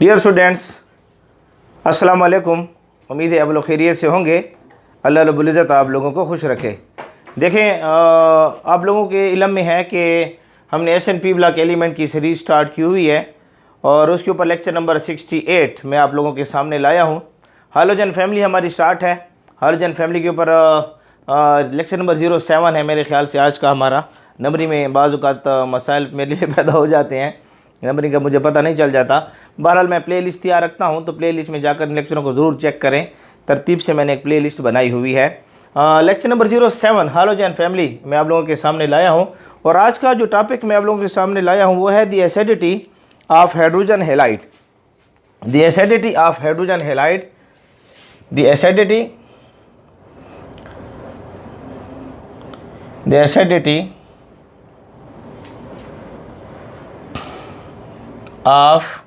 Dear students, अस्सलाम वालेकुम। उम्मीद है आप लोग खैरियत से होंगे। अल्लाह रब्बुल इज़्ज़त आप लोगों को खुश रखे। देखें, आप लोगों के इल्म में है कि हमने एस&पी ब्लॉक एलिमेंट की सीरीज़ स्टार्ट की हुई है और उसके ऊपर लेक्चर नंबर 68 मैं आप लोगों के सामने लाया हूँ। हालोजन फैमिली हमारी स्टार्ट है। हालोजन फैमिली के ऊपर लेक्चर नंबर 07 है मेरे ख्याल से आज का हमारा। नंबरिंग में बाज़ औक़ात मसाइल मेरे लिए पैदा हो जाते हैं, नंबरिंग का मुझे पता नहीं चल जाता। बहरहाल मैं प्ले लिस्ट तैयार रखता हूँ, तो प्ले लिस्ट में जाकर लेक्चरों को ज़रूर चेक करें। तरतीब से मैंने एक प्ले लिस्ट बनाई हुई है। लेक्चर नंबर 07 हालोजन फैमिली मैं आप लोगों के सामने लाया हूँ और आज का जो टॉपिक मैं आप लोगों के सामने लाया हूँ वो है the acidity of hydrogen halide. The acidity of hydrogen halide, the acidity of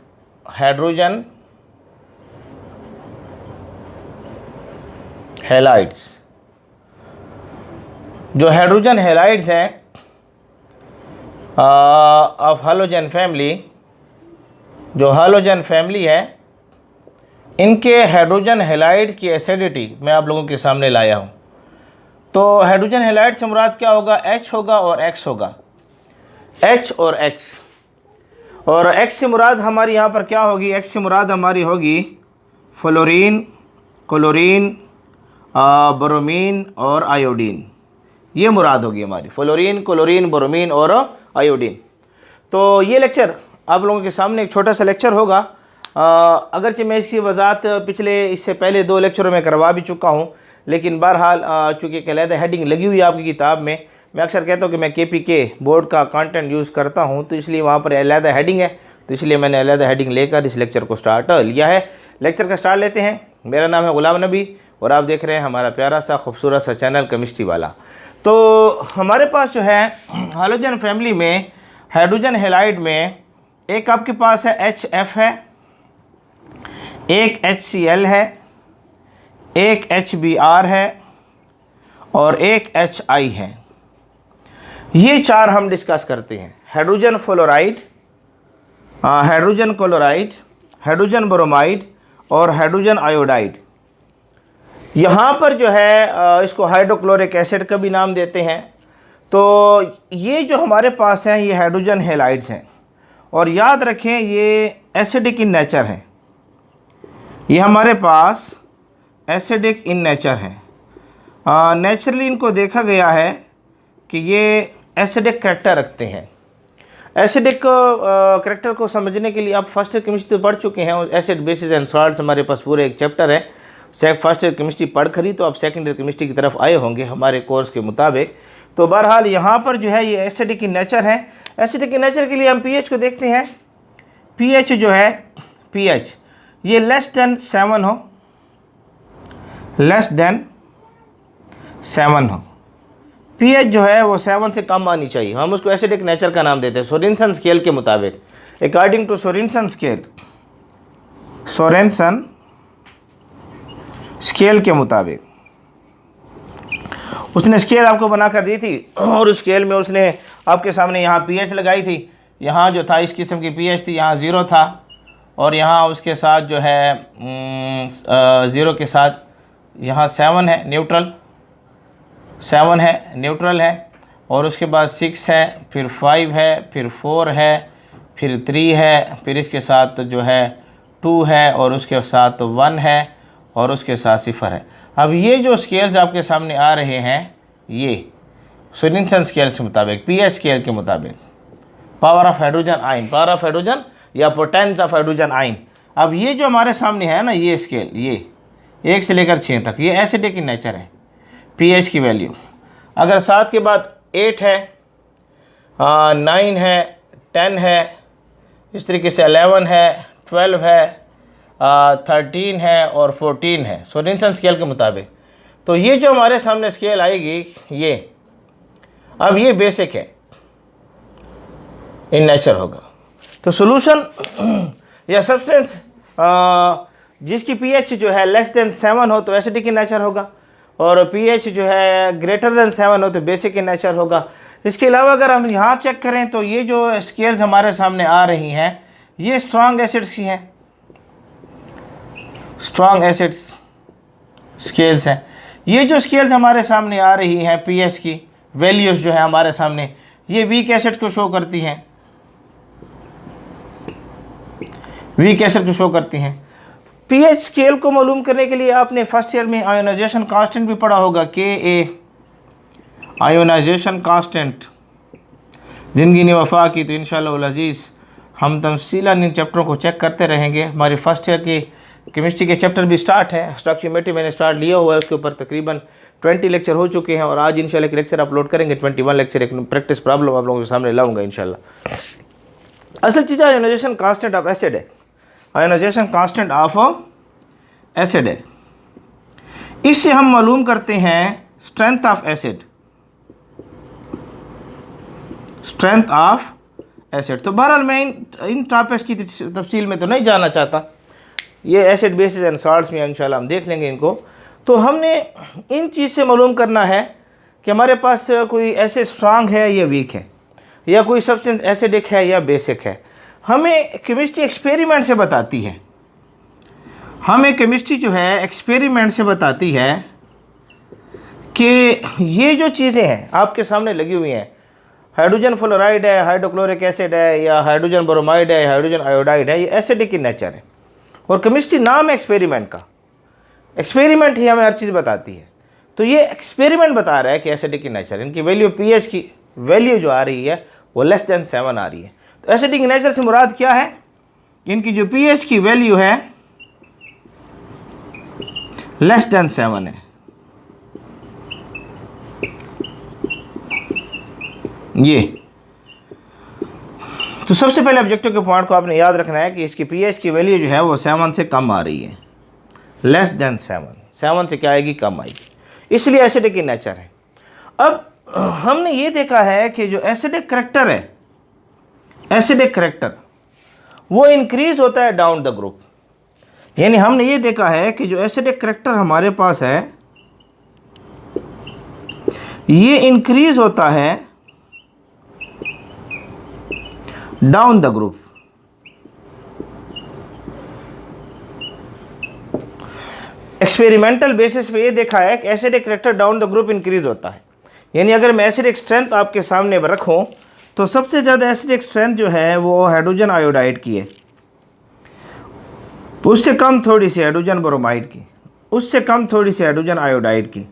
hydrogen halides. जो हाइड्रोजन हैलाइड्स हैं ऑफ हालोजन फैमिली, जो हालोजन फैमिली है, इनके हाइड्रोजन हैलाइड की एसिडिटी मैं आप लोगों के सामने लाया हूँ। तो हाइड्रोजन हैलाइड से मुराद क्या होगा? H होगा और X होगा, H और X। और X से मुराद हमारी यहाँ पर क्या होगी? X से मुराद हमारी होगी फ्लोरीन, क्लोरीन, ब्रोमीन और आयोडीन। ये मुराद होगी हमारी, फ्लोरीन, क्लोरीन, ब्रोमीन और आयोडीन। तो ये लेक्चर आप लोगों के सामने एक छोटा सा लेक्चर होगा। अगरचे मैं इसकी वजाहत पिछले इससे पहले 2 लेक्चरों में करवा भी चुका हूँ, लेकिन बहरहाल चूँकि एक अलहदा हेडिंग लगी हुई है आपकी किताब में, मैं अक्सर कहता हूँ कि मैं KPK बोर्ड का कंटेंट यूज़ करता हूँ, तो इसलिए वहाँ पर अलहदा हेडिंग है, तो इसलिए मैंने अलहदा हेडिंग लेकर इस लेक्चर को स्टार्ट लिया है। लेक्चर का स्टार्ट लेते हैं। मेरा नाम है ग़ुलाम नबी और आप देख रहे हैं हमारा प्यारा सा खूबसूरत सा चैनल केमिस्ट्री वाला। तो हमारे पास जो है हालोजन फैमिली में हाइड्रोजन हैलाइड में एक आपके पास है HF है, एक HCl है, एक HBr है और एक HI है। ये 4 हम डिस्कस करते हैं। Hydrogen fluoride, hydrogen chloride, hydrogen bromide और हाइड्रोजन आयोडाइड। यहाँ पर जो है इसको हाइड्रोक्लोरिक एसिड का भी नाम देते हैं। तो ये जो हमारे पास हैं ये हाइड्रोजन हैलाइड्स हैं और याद रखें ये एसिडिक इन नेचर हैं। ये हमारे पास एसिडिक इन नेचर है। नेचुरली इनको देखा गया है कि ये एसिडिक करेक्टर रखते हैं। एसिडिक करेक्टर को समझने के लिए आप फर्स्ट ईयर केमिस्ट्री तो पढ़ चुके हैं, एसिड बेसिस एंड सॉल्ट्स हमारे पास पूरे एक चैप्टर है। फर्स्ट ईयर केमिस्ट्री पढ़ खरी तो आप सेकेंड ईयर केमिस्ट्री की तरफ आए होंगे हमारे कोर्स के मुताबिक। तो बहरहाल यहाँ पर जो है ये एसिडिक इन नेचर है। एसिडिक इन नेचर के लिए हम pH को देखते हैं। pH जो है pH ये लेस देन 7 हो, लेस देन 7 हो। pH जो है वो 7 से कम आनी चाहिए। हम उसको एसिडिक नेचर का नाम देते हैं सोरेनसन स्केल के मुताबिक। According to Sorensen scale, Sorensen scale के मुताबिक उसने स्केल आपको बना कर दी थी और उस स्केल में उसने आपके सामने यहाँ pH लगाई थी। यहाँ जो था इस किस्म की pH थी, यहाँ 0 था और यहाँ उसके साथ जो है 0 के साथ यहाँ 7 है, न्यूट्रल 7 है, न्यूट्रल है। और उसके बाद 6 है, फिर 5 है, फिर 4 है, फिर 3 है, फिर इसके साथ जो है 2 है और उसके साथ 1 है और उसके साथ 0 है। अब ये जो स्केल्स आपके सामने आ रहे हैं ये सोरेनसन स्केल के मुताबिक, pH स्केल के मुताबिक, power of hydrogen ion, power of hydrogen या पोटेंस ऑफ हाइड्रोजन आयन। अब ये जो हमारे सामने है ना ये स्केल, ये 1 से लेकर 6 तक, ये एसिडिक इन नेचर है। pH की वैल्यू अगर 7 के बाद 8 है, 9 है, 10 है, इस तरीके से 11 है, 12 है, 13 है और 14 है सोरेनसन स्केल के मुताबिक। तो ये जो हमारे सामने स्केल आएगी ये, अब ये बेसिक है, इन नेचर होगा। तो सॉल्यूशन या सब्सटेंस जिसकी pH जो है लेस देन 7 हो तो एसिडिक इन नेचर होगा और pH जो है ग्रेटर देन 7 हो तो बेसिक इन नेचर होगा। इसके अलावा अगर हम यहाँ चेक करें तो ये जो स्केल्स हमारे सामने आ रही हैं ये स्ट्रॉन्ग एसिड्स की हैं, स्ट्रॉन्ग एसिड्स स्केल्स हैं। ये जो स्केल्स हमारे सामने आ रही हैं पीएच की वैल्यूज़ जो है हमारे सामने, ये वीक एसिड को शो करती हैं, वीक एसिड को शो करती हैं। पीएच स्केल को मालूम करने के लिए आपने फर्स्ट ईयर में आयोनाइजेशन कांस्टेंट भी पढ़ा होगा, के आयोनाइजेशन कांस्टेंट। ज़िंदगी ने वफा की तो इंशाअल्लाह अज़ीज़ हम तफसीलन इन चैप्टरों को चेक करते रहेंगे। हमारी फर्स्ट ईयर की केमिस्ट्री के चैप्टर भी स्टार्ट है, स्टॉकियोमेट्री मैंने स्टार्ट लिया हुआ है, उसके ऊपर तकरीबन 20 लेक्चर हो चुके हैं और आज इंशाल्लाह के लेक्चर अपलोड करेंगे, 21 लेक्चर, एक प्रैक्टिस प्रॉब्लम आप लोगों के सामने लाऊंगा इंशाल्लाह। असल चीज़ आयोनाइजेशन कांस्टेंट ऑफ एसिड है, आयोनाइजेशन कांस्टेंट ऑफ एसिड है। इससे हम मालूम करते हैं strength of acid, strength of acid. तो बहरहाल मैं इन टॉपिक्स की तफसील में तो नहीं जाना चाहता, ये एसिड बेसिस एंड सॉल्ट्स में इंशाल्लाह हम देख लेंगे इनको। तो हमने इन चीज़ से मालूम करना है कि हमारे पास कोई एसिड स्ट्रांग है या वीक है, या कोई सब्सटेंस एसिडिक है या बेसिक है। हमें केमिस्ट्री एक्सपेरिमेंट से बताती है, हमें केमिस्ट्री जो है एक्सपेरिमेंट से बताती है कि ये जो चीज़ें हैं आपके सामने लगी हुई हैं, हाइड्रोजन फ्लोराइड है, हाइड्रोक्लोरिक एसिड है, या हाइड्रोजन ब्रोमाइड है, हाइड्रोजन आयोडाइड है, ये एसिडिक इन नेचर है। और केमिस्ट्री नाम है एक्सपेरिमेंट का, एक्सपेरिमेंट ही हमें हर चीज़ बताती है। तो ये एक्सपेरिमेंट बता रहा है कि एसिडिक इन नेचर, इनकी वैल्यू पीएच की वैल्यू जो आ रही है वो लेस देन 7 आ रही है। तो एसिडिक इन नेचर से मुराद क्या है, इनकी जो पीएच की वैल्यू है लेस देन 7 है। ये तो सबसे पहले ऑब्जेक्टिव के पॉइंट को आपने याद रखना है कि इसकी पीएच की वैल्यू जो है वो 7 से कम आ रही है, लेस देन 7 से क्या आएगी, कम आएगी, इसलिए एसिडिक इन नेचर है। अब हमने ये देखा है कि जो एसिडिक करैक्टर है, एसिडिक करैक्टर वो इंक्रीज होता है डाउन द ग्रुप। यानी हमने ये देखा है कि जो एसिडिक करैक्टर हमारे पास है ये इंक्रीज होता है down the group. Experimental basis पे ये देखा है कि acidic character down the group increase होता है। यानी अगर मैं एसिडिक स्ट्रेंथ आपके सामने रखूं तो सबसे ज़्यादा एसिडिक स्ट्रेंथ जो है वो हाइड्रोजन आयोडाइड की है, उससे कम थोड़ी सी हाइड्रोजन ब्रोमाइड की, उससे कम थोड़ी सी हाइड्रोजन आयोडाइड की,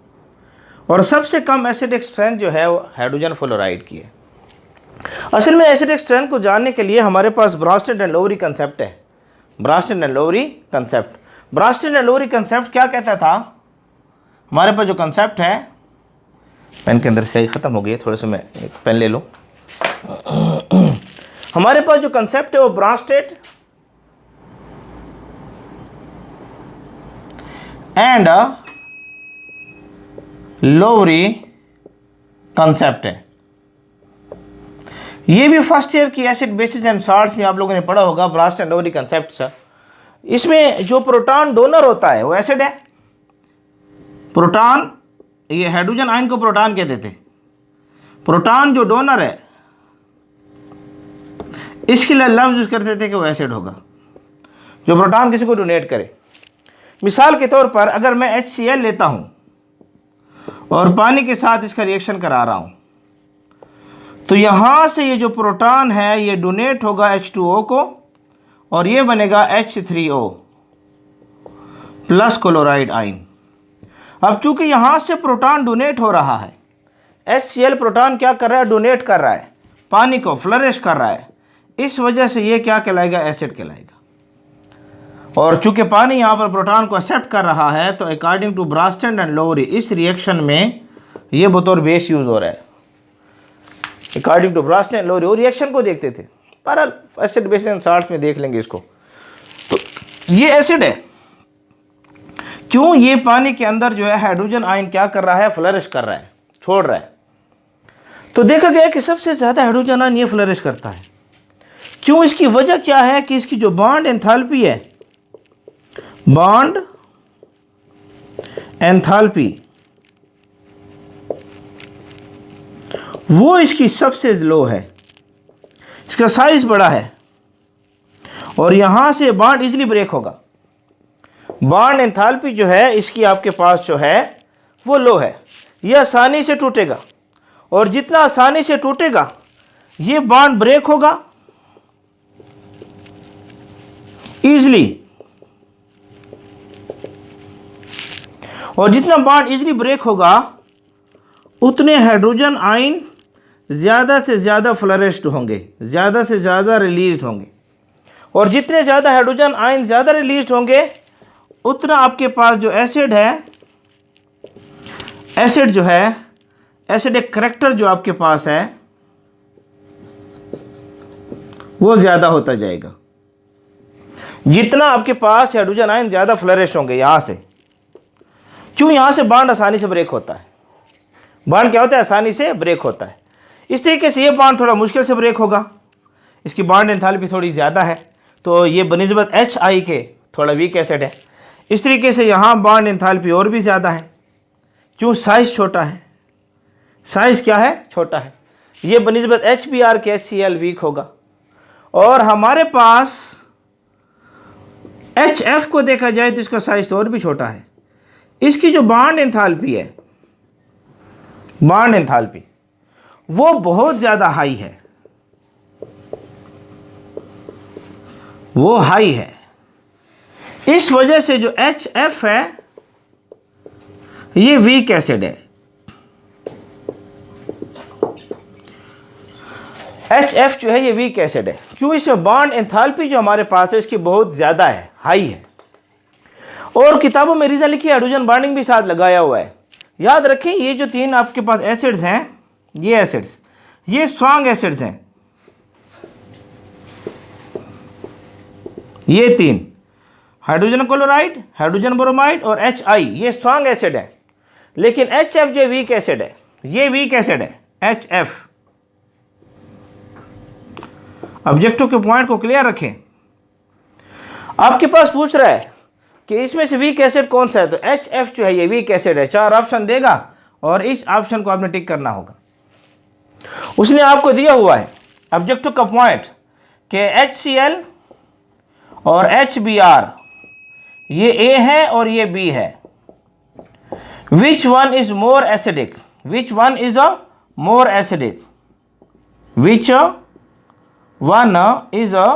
और सबसे कम एसिडिक स्ट्रेंथ जो है वो हाइड्रोजन फ्लोराइड की है। असल में एसिडिक स्ट्रेंथ को जानने के लिए हमारे पास ब्रांस्टेड एंड लोवरी कंसेप्ट है, ब्रांस्टेड एंड लोवरी कंसेप्ट। ब्रांस्टेड एंड लोवरी कंसेप्ट क्या कहता था, हमारे पास जो कंसेप्ट है, पेन के अंदर स्याही ख़त्म हो गई है, थोड़ा सा मैं एक पेन ले लूँ। हमारे पास जो कंसेप्ट है वो ब्रांस्टेड एंड लोवरी कंसेप्ट है। ये भी फर्स्ट ईयर की एसिड बेसिस एंड सॉल्ट्स में आप लोगों ने पढ़ा होगा, ब्रांस्टेड एंड लोवरी कंसेप्ट सर। इसमें जो प्रोटॉन डोनर होता है वो एसिड है, प्रोटॉन, ये हाइड्रोजन आयन को प्रोटॉन कहते थे, प्रोटॉन जो डोनर है इसके लिए लफ्ज़ यूज़ करते थे कि वो एसिड होगा, जो प्रोटॉन किसी को डोनेट करे। मिसाल के तौर पर अगर मैं HCl लेता हूँ और पानी के साथ इसका रिएक्शन करा रहा हूँ तो यहाँ से ये जो प्रोटॉन है ये डोनेट होगा H2O को और ये बनेगा H3O प्लस क्लोराइड आयन। अब चूंकि यहाँ से प्रोटॉन डोनेट हो रहा है, HCl प्रोटॉन क्या कर रहा है, डोनेट कर रहा है, पानी को फ्लरिश कर रहा है, इस वजह से ये क्या कहलाएगा, एसिड कहलाएगा। और चूंकि पानी यहाँ पर प्रोटॉन को एक्सेप्ट कर रहा है तो अकॉर्डिंग टू ब्रांस्टेड एंड लोवरी इस रिएक्शन में ये बतौर बेस यूज़ हो रहा है। अकॉर्डिंग टू ब्रांस्टेड एंड लोवरी वो रिएक्शन को देखते थे, पर एसिड बेसिस एंड सॉल्ट्स में देख लेंगे इसको। तो ये एसिड है, क्यों, ये पानी के अंदर जो है हाइड्रोजन आयन क्या कर रहा है, फ्लरिश कर रहा है, छोड़ रहा है। तो देखा गया कि सबसे ज़्यादा हाइड्रोजन आयन ये फ्लरिश करता है। क्यों, इसकी वजह क्या है कि इसकी जो बॉन्ड एंथैल्पी है, बॉन्ड एंथैल्पी वो इसकी सबसे लो है, इसका साइज बड़ा है और यहां से बॉन्ड इजीली ब्रेक होगा। बॉन्ड एंथैल्पी जो है इसकी आपके पास जो है वो लो है, ये आसानी से टूटेगा, और जितना आसानी से टूटेगा ये बॉन्ड ब्रेक होगा ईजिली, और जितना बॉन्ड इजीली ब्रेक होगा उतने हाइड्रोजन आयन ज़्यादा से ज़्यादा फ्लरिश्ड होंगे, ज़्यादा से ज़्यादा रिलीज होंगे, और जितने ज़्यादा हाइड्रोजन आयन ज़्यादा रिलीज होंगे उतना आपके पास जो एसिड है, एसिड जो है, एसिडिक करैक्टर जो आपके पास है वो ज़्यादा होता जाएगा। जितना आपके पास हाइड्रोजन आयन ज़्यादा फ्लरिश होंगे यहाँ से, क्यों यहाँ से बॉन्ड आसानी से ब्रेक होता है, बॉन्ड क्या होता है आसानी से ब्रेक होता है। इस तरीके से ये बॉन्ड थोड़ा मुश्किल से ब्रेक होगा, इसकी बॉन्ड एंथैल्पी थोड़ी ज़्यादा है, तो ये बनिस्बत HI के थोड़ा वीक एसिड है। इस तरीके से यहाँ बॉन्ड एंथैल्पी और भी ज़्यादा है, क्यों साइज़ छोटा है, साइज़ क्या है छोटा है, ये बनिस्बत HBr के HCl वीक होगा। और हमारे पास HF को देखा जाए तो इसका साइज़ तो और भी छोटा है, इसकी जो बॉन्ड एंथैल्पी है, बॉन्ड एंथैल्पी वो बहुत ज़्यादा हाई है, वो हाई है। इस वजह से जो HF है ये वीक एसिड है। HF जो है ये वीक एसिड है, क्यों, इसमें बॉन्ड एंथैल्पी जो हमारे पास है इसकी बहुत ज़्यादा है, हाई है। और किताबों में रीज़न लिखी है, हाइड्रोजन बॉन्डिंग भी साथ लगाया हुआ है। याद रखें ये जो तीन आपके पास एसिड्स हैं, ये एसिड्स ये स्ट्रॉन्ग एसिड्स हैं, ये तीन हाइड्रोजन क्लोराइड, हाइड्रोजन ब्रोमाइड और HI ये स्ट्रॉन्ग एसिड है। लेकिन HF जो वीक एसिड है, ये वीक एसिड है HF। ऑब्जेक्टिव के पॉइंट को क्लियर रखें। आपके पास पूछ रहा है कि इसमें से वीक एसिड कौन सा है, तो HF जो है ये वीक एसिड है। 4 ऑप्शन देगा और इस ऑप्शन को आपने टिक करना होगा। उसने आपको दिया हुआ है ऑब्जेक्टिव का पॉइंट कि HCl और HBr ये A है और ये B है। Which one is more acidic, which one is a more acidic, which one is a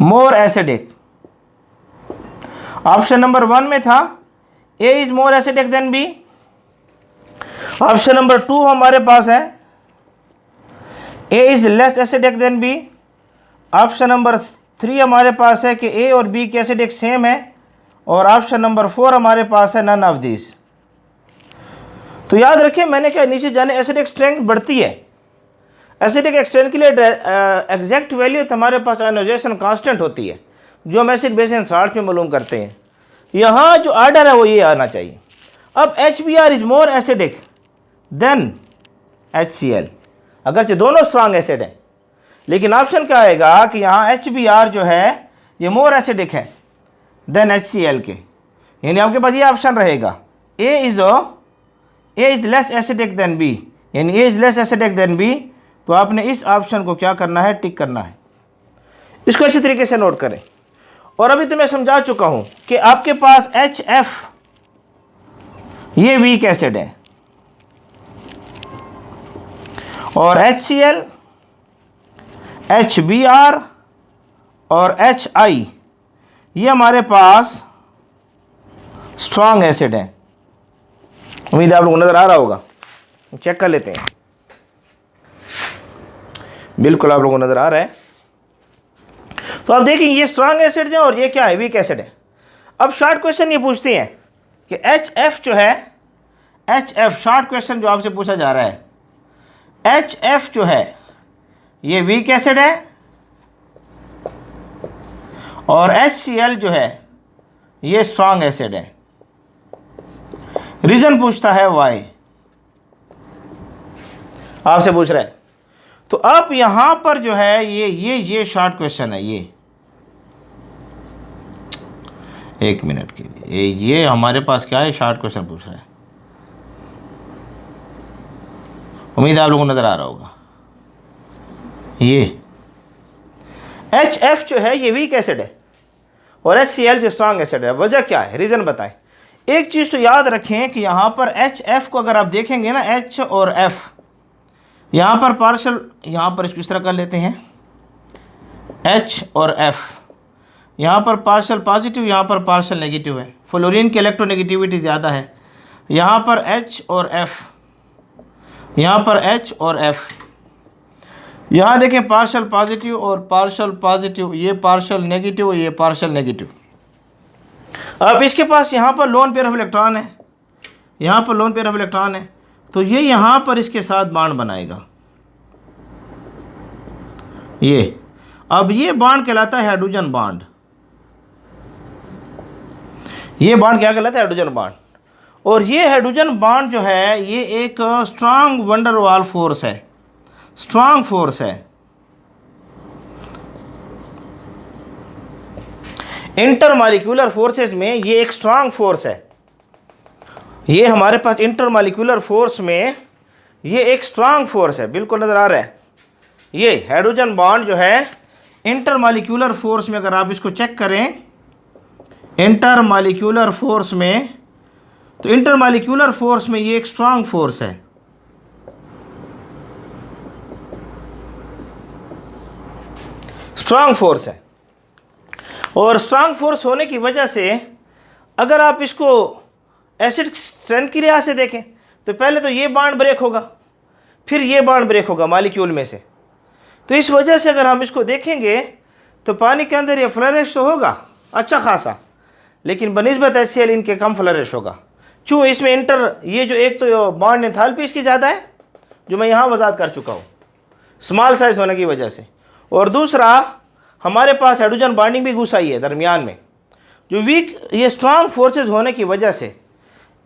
more acidic. Option number 1 में था A is more acidic then B। Option number 2 हमारे पास है A is less acidic then B। Option number 3 हमारे पास है कि A और B की acidic same है, और ऑप्शन नंबर 4 हमारे पास है नन ऑफ दिस। तो याद रखिए मैंने क्या नीचे जाने एसिडिक स्ट्रेंथ बढ़ती है। एसिडिक स्ट्रेंथ के लिए एग्जैक्ट वैल्यू हमारे पास आयोनाइजेशन कांस्टेंट होती है, जो हम एसिड बेस एंड साल्ट में मालूम करते हैं। यहाँ जो आर्डर है वो ये आना चाहिए। अब HBr is more acidic then HCl, अगरचे दोनों स्ट्रॉन्ग एसिड हैं, लेकिन ऑप्शन क्या आएगा कि यहाँ HBr जो है ये मोर एसिडिक है देन HCl के, यानी आपके पास ये ऑप्शन रहेगा A is less acidic then B, यानी A is less acidic then B। तो आपने इस ऑप्शन को क्या करना है, टिक करना है। इसको अच्छी तरीके से नोट करें। और अभी तो मैं समझा चुका हूं कि आपके पास HF ये वीक एसिड है, और HCl, HBr और HI ये हमारे पास स्ट्रॉन्ग एसिड है। उम्मीद है आप लोगों को नजर आ रहा होगा, चेक कर लेते हैं। बिल्कुल आप लोगों को नजर आ रहा है। तो आप देखिए ये स्ट्रॉन्ग एसिड है और ये क्या है, वीक एसिड है। अब शॉर्ट क्वेश्चन ये पूछते हैं कि HF जो है, HF शॉर्ट क्वेश्चन जो आपसे पूछा जा रहा है, HF जो है ये वीक एसिड है, और HCl जो है ये स्ट्रॉन्ग एसिड है। रीजन पूछता है वाई, आपसे पूछ रहा है। तो अब यहां पर जो है ये शॉर्ट क्वेश्चन है। ये एक मिनट के लिए, ये हमारे पास क्या है, शॉर्ट क्वेश्चन पूछ रहा है। उम्मीद है आप लोगों को नजर आ रहा होगा। ये HF जो है ये वीक एसिड है, और HCl जो स्ट्रॉन्ग एसिड है। वजह क्या है, रीज़न बताएं। एक चीज़ तो याद रखें कि यहाँ पर HF को अगर आप देखेंगे ना, H और F, यहाँ पर पार्शल, यहाँ पर इसको इस तरह कर लेते हैं, H और F, यहाँ पर पार्शल पॉजिटिव, यहाँ पर पार्शल नेगेटिव है। फ्लोरीन की इलेक्ट्रोनेगेटिविटी ज़्यादा है। यहाँ पर H और F, यहाँ पर H और F, यहाँ देखें पार्शल पॉजिटिव और पार्शल पॉजिटिव, ये पार्शल नेगेटिव, ये पार्शल नेगेटिव। अब इसके पास यहाँ पर लोन पेयर ऑफ इलेक्ट्रॉन है, यहाँ पर लोन पेयर ऑफ इलेक्ट्रॉन है, तो ये यहाँ पर इसके साथ बॉन्ड बनाएगा, ये। अब ये बॉन्ड कहलाता है हाइड्रोजन बॉन्ड। ये बॉन्ड क्या कहलाता है, हाइड्रोजन बॉन्ड। और ये हाइड्रोजन बॉन्ड जो है ये एक स्ट्रांग वंडर वाल फोर्स है, स्ट्रांग फोर्स है। इंटरमॉलिक्यूलर फोर्सेस में ये एक स्ट्रांग फोर्स है। ये हमारे पास इंटरमॉलिक्यूलर फोर्स में ये एक स्ट्रांग फोर्स है, बिल्कुल नज़र आ रहा है। ये हाइड्रोजन बॉन्ड जो है इंटरमॉलिक्यूलर फोर्स में, अगर आप इसको चेक करें इंटरमॉलिक्यूलर फोर्स में, तो इंटरमॉलिक्यूलर फोर्स में ये एक स्ट्रांग फोर्स है। स्ट्रांग फोर्स है। और स्ट्रांग फोर्स होने की वजह से अगर आप इसको एसिड स्ट्रेंथ की लिहाज से देखें तो पहले तो ये बॉन्ड ब्रेक होगा, फिर ये बॉन्ड ब्रेक होगा मॉलिक्यूल में से। तो इस वजह से अगर हम इसको देखेंगे तो पानी के अंदर ये फ्लरिश तो होगा अच्छा खासा, लेकिन बनिस्बत HCl इनके कम फ्लरिश होगा। क्यों, इसमें ये जो एक तो बॉन्ड एंथैल्पी इसकी ज़्यादा है, जो मैं यहाँ वजाहत कर चुका हूँ, स्मॉल साइज़ होने की वजह से। और दूसरा हमारे पास हाइड्रोजन बॉन्डिंग भी घुसाई है दरमियान में, जो वीक, ये स्ट्रांग फोर्सेस होने की वजह से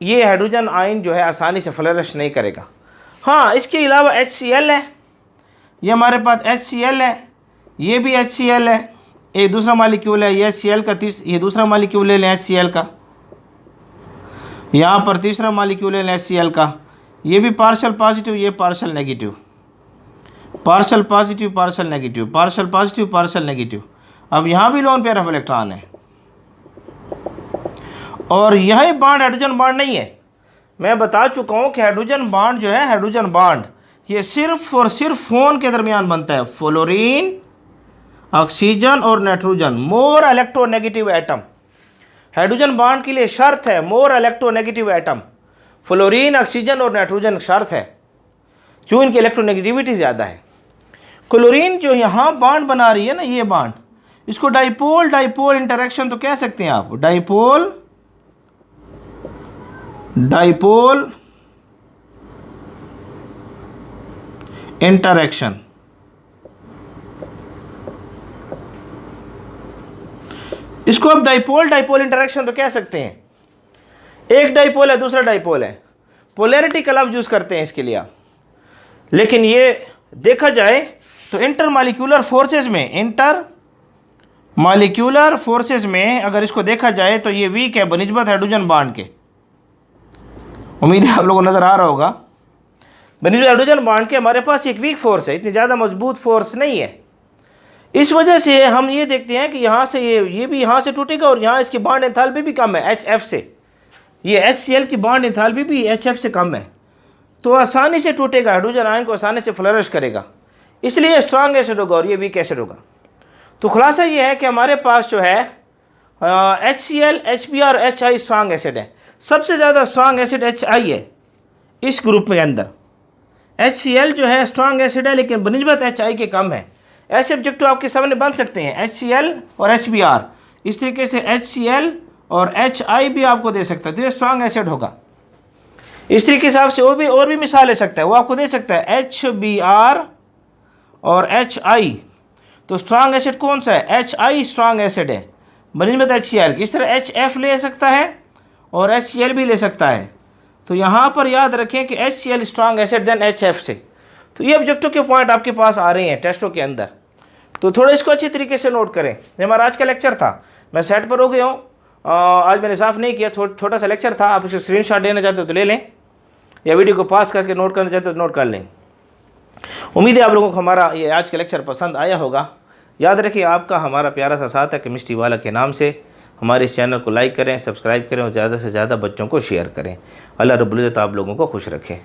ये हाइड्रोजन आयन जो है आसानी से फ्लरिश नहीं करेगा। हाँ, इसके अलावा HCl है, ये हमारे पास HCl है, ये भी HCl है, एक दूसरा मॉलिक्यूल है, ये HCl का ये दूसरा मॉलिक्यूल ले लें HCl का, यहाँ पर तीसरा मॉलिक्यूल है HCl का, ये भी पार्शल पॉजिटिव, ये partial negative, partial positive partial negative, partial positive partial negative. अब यहाँ भी लोन पेयर ऑफ इलेक्ट्रॉन है। और यही बॉन्ड हाइड्रोजन बॉन्ड नहीं है। मैं बता चुका हूँ कि हाइड्रोजन बॉन्ड जो है, हाइड्रोजन बॉन्ड ये सिर्फ और सिर्फ फोन के दरमियान बनता है, फ्लोरीन, ऑक्सीजन और nitrogen. More electronegative atom hydrogen bond के लिए शर्त है, more electronegative atom. Fluorine, oxygen और नाइट्रोजन शर्त है, क्यों, इनकी इलेक्ट्रोनेगेटिविटी ज़्यादा है। क्लोरीन जो यहाँ बॉन्ड बना रही है ना, ये बॉन्ड, इसको डाइपोल डाइपोल इंटरेक्शन तो कह सकते हैं आप, डाइपोल डाइपोल इंटरेक्शन। इसको आप डाइपोल डाइपोल इंटरेक्शन तो कह सकते हैं। एक डाइपोल है, दूसरा डाइपोल है, पोलैरिटी का लफ्ज़ यूज़ करते हैं इसके लिए आप। लेकिन ये देखा जाए तो इंटरमॉलिक्यूलर फोर्सेस में, इंटरमॉलिक्यूलर फोर्सेस में अगर इसको देखा जाए तो ये वीक है बनिस्बत हाइड्रोजन बॉन्ड के। उम्मीद है आप लोगों को नज़र आ रहा होगा। बनिस्बत हाइड्रोजन बॉन्ड के हमारे पास एक वीक फोर्स है, इतनी ज़्यादा मजबूत फोर्स नहीं है। इस वजह से हम ये देखते हैं कि यहाँ से ये भी यहाँ से टूटेगा और यहाँ इसकी बॉन्ड एंथैल्पी भी कम है HF से। ये HCl की बॉन्ड एंथैल्पी भी HF से कम है, तो आसानी से टूटेगा, हाइड्रोजन आयन को आसानी से फ्लरिश करेगा, इसलिए स्ट्रांग एसिड होगा और ये वीक एसिड होगा। तो खुलासा ये है कि हमारे पास जो है HCl, HBr और HI स्ट्रांग एसिड है। सबसे ज़्यादा स्ट्रांग एसिड HI है इस ग्रुप में अंदर। HCl जो है स्ट्रांग एसिड है लेकिन बनिस्बत HI के कम है। ऐसे ऑब्जेक्टिव आपके सामने बन सकते हैं, HCl और HBr। इस तरीके से HCl और HI भी आपको दे सकता है, तो ये स्ट्रांग एसिड होगा। इस तरीके से आपसे और भी मिसाल ले सकता है, वो आपको दे सकता है HBr और HI। तो स्ट्रांग एसिड कौन सा है, HI स्ट्रांग एसिड है बनिस्बत HCl की। इस तरह HF ले सकता है और HCl भी ले सकता है। तो यहाँ पर याद रखें कि HCl strong acid than HF से। तो ये ऑब्जेक्टिव के पॉइंट आपके पास आ रहे हैं टेस्टों के अंदर, तो थोड़ा इसको अच्छी तरीके से नोट करें। ये हमारा आज का लेक्चर था, मैं सेट पर हो गया हूँ, आज मैंने साफ़ नहीं किया, छोटा सा लेक्चर था। आप इसको स्क्रीनशॉट लेना चाहते हो तो ले लें, या वीडियो को पास करके नोट करना चाहते हो तो नोट कर लें। उम्मीद है आप लोगों को हमारा ये आज का लेक्चर पसंद आया होगा। याद रखिए आपका हमारा प्यारा सा साथ है केमिस्ट्री वाला के नाम से। हमारे इस चैनल को लाइक करें, सब्सक्राइब करें और ज़्यादा से ज़्यादा बच्चों को शेयर करें। अल्लाह रब्बुल इज़्ज़त आप लोगों को खुश रखे।